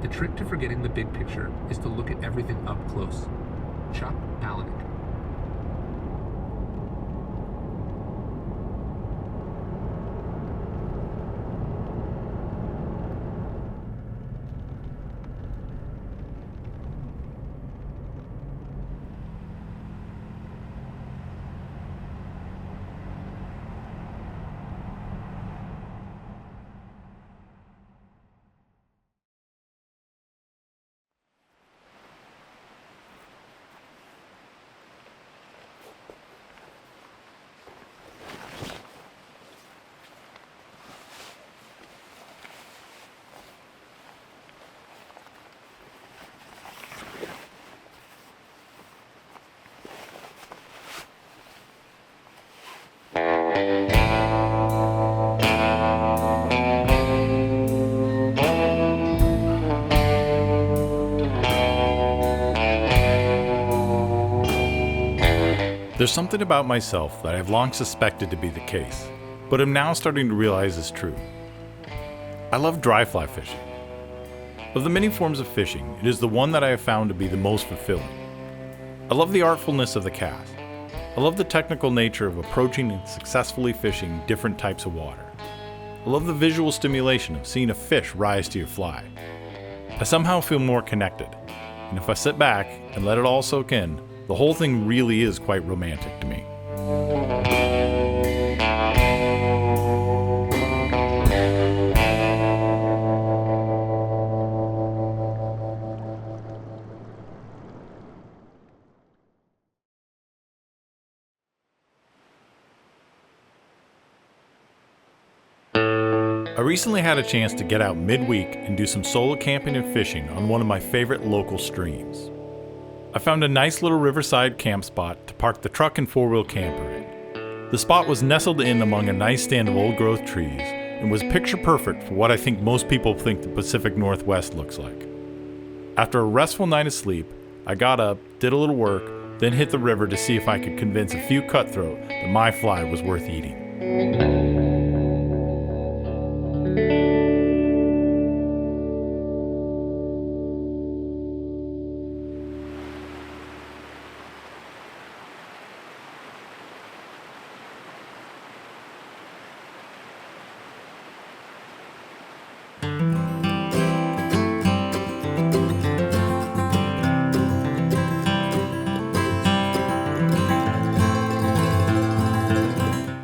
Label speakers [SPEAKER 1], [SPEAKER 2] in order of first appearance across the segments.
[SPEAKER 1] The trick to forgetting the big picture is to look at everything up close. Chuck Palahniuk.
[SPEAKER 2] There's something about myself that I've long suspected to be the case, but am now starting to realize is true. I love dry fly fishing. Of the many forms of fishing, it is the one that I have found to be the most fulfilling. I love the artfulness of the cast. I love the technical nature of approaching and successfully fishing different types of water. I love the visual stimulation of seeing a fish rise to your fly. I somehow feel more connected, and if I sit back and let it all soak in, the whole thing really is quite romantic to me. I recently had a chance to get out midweek and do some solo camping and fishing on one of my favorite local streams. I found a nice little riverside camp spot to park the truck and four-wheel camper in. The spot was nestled in among a nice stand of old-growth trees and was picture perfect for what I think most people think the Pacific Northwest looks like. After a restful night of sleep, I got up, did a little work, then hit the river to see if I could convince a few cutthroat that my fly was worth eating.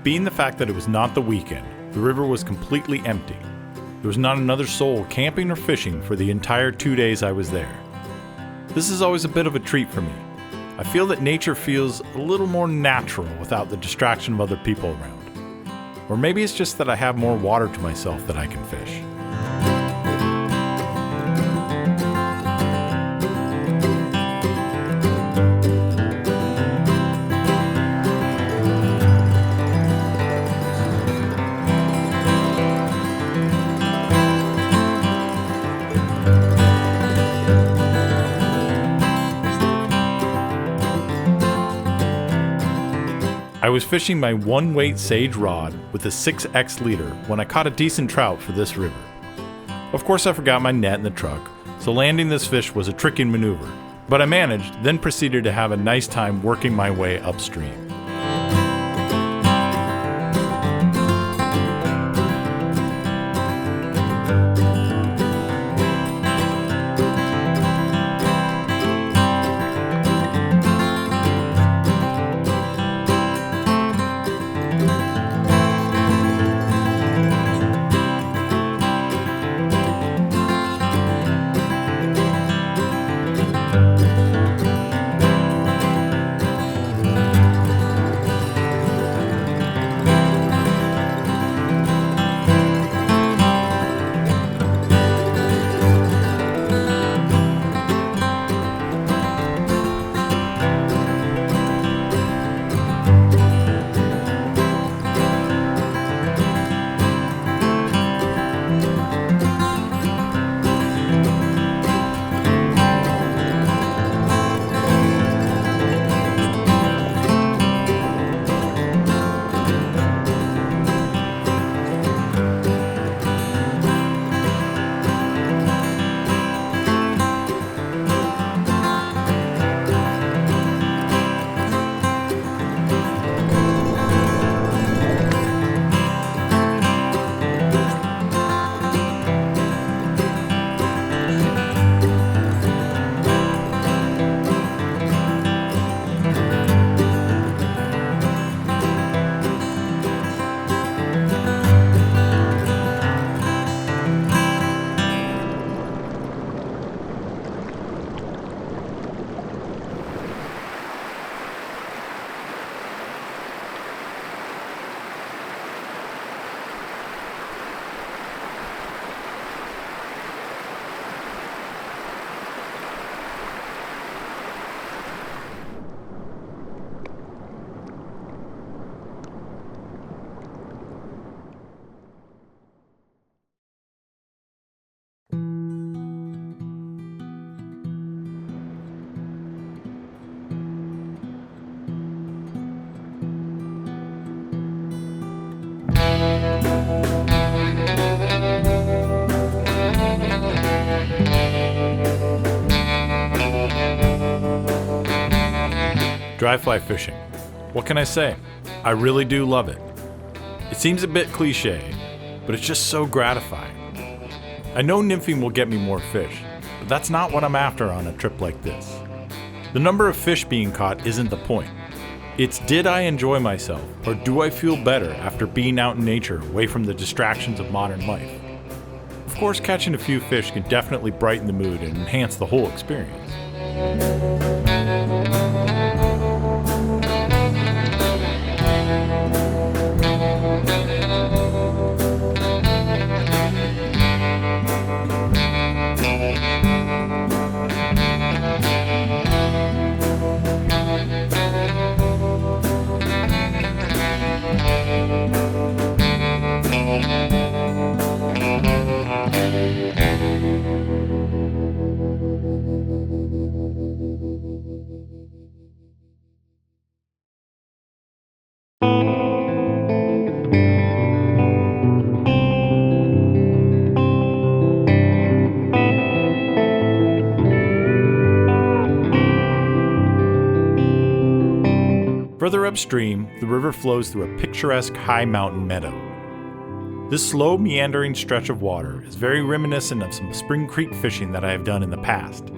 [SPEAKER 2] Being the fact that it was not the weekend, the river was completely empty. There was not another soul camping or fishing for the entire 2 days I was there. This is always a bit of a treat for me. I feel that nature feels a little more natural without the distraction of other people around. Or maybe it's just that I have more water to myself that I can fish. I was fishing my one-weight sage rod with a 6X leader when I caught a decent trout for this river. Of course I forgot my net in the truck, so landing this fish was a tricky maneuver, but I managed, then proceeded to have a nice time working my way upstream. Dry fly fishing. What can I say? I really do love it. It seems a bit cliche, but it's just so gratifying. I know nymphing will get me more fish, but that's not what I'm after on a trip like this. The number of fish being caught isn't the point. It's did I enjoy myself, or do I feel better after being out in nature away from the distractions of modern life? Of course, catching a few fish can definitely brighten the mood and enhance the whole experience. Further upstream, the river flows through a picturesque high mountain meadow. This slow, meandering stretch of water is very reminiscent of some spring creek fishing that I have done in the past.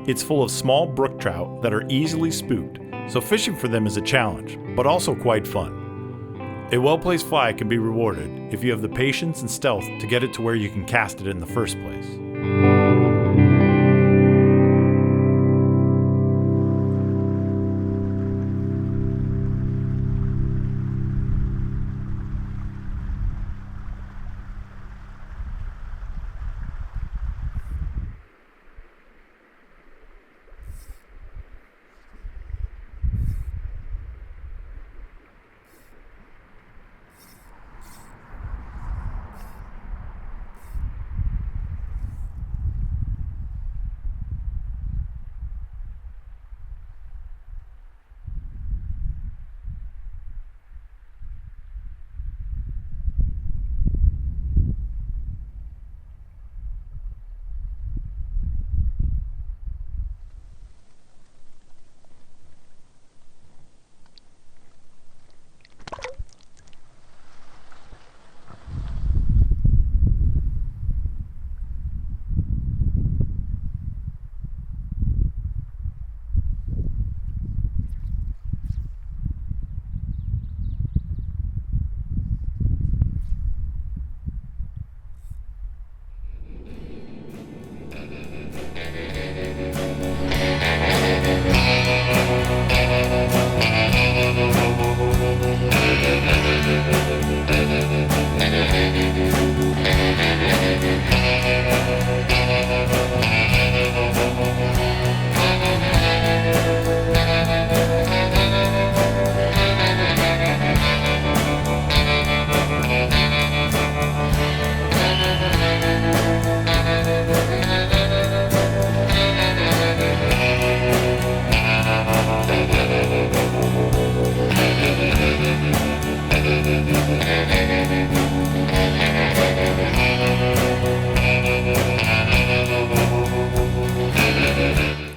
[SPEAKER 2] It's full of small brook trout that are easily spooked, so fishing for them is a challenge, but also quite fun. A well-placed fly can be rewarded if you have the patience and stealth to get it to where you can cast it in the first place.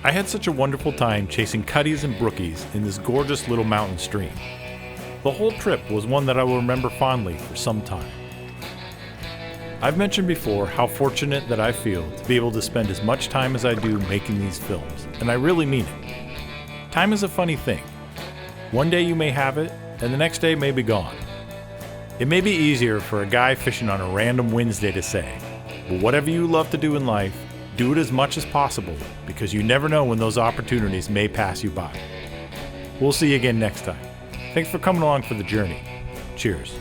[SPEAKER 2] I had such a wonderful time chasing cutties and brookies in this gorgeous little mountain stream. The whole trip was one that I will remember fondly for some time. I've mentioned before how fortunate that I feel to be able to spend as much time as I do making these films, and I really mean it. Time is a funny thing. One day you may have it, and the next day may be gone. It may be easier for a guy fishing on a random Wednesday to say, but whatever you love to do in life, do it as much as possible, because you never know when those opportunities may pass you by. We'll see you again next time. Thanks for coming along for the journey. Cheers.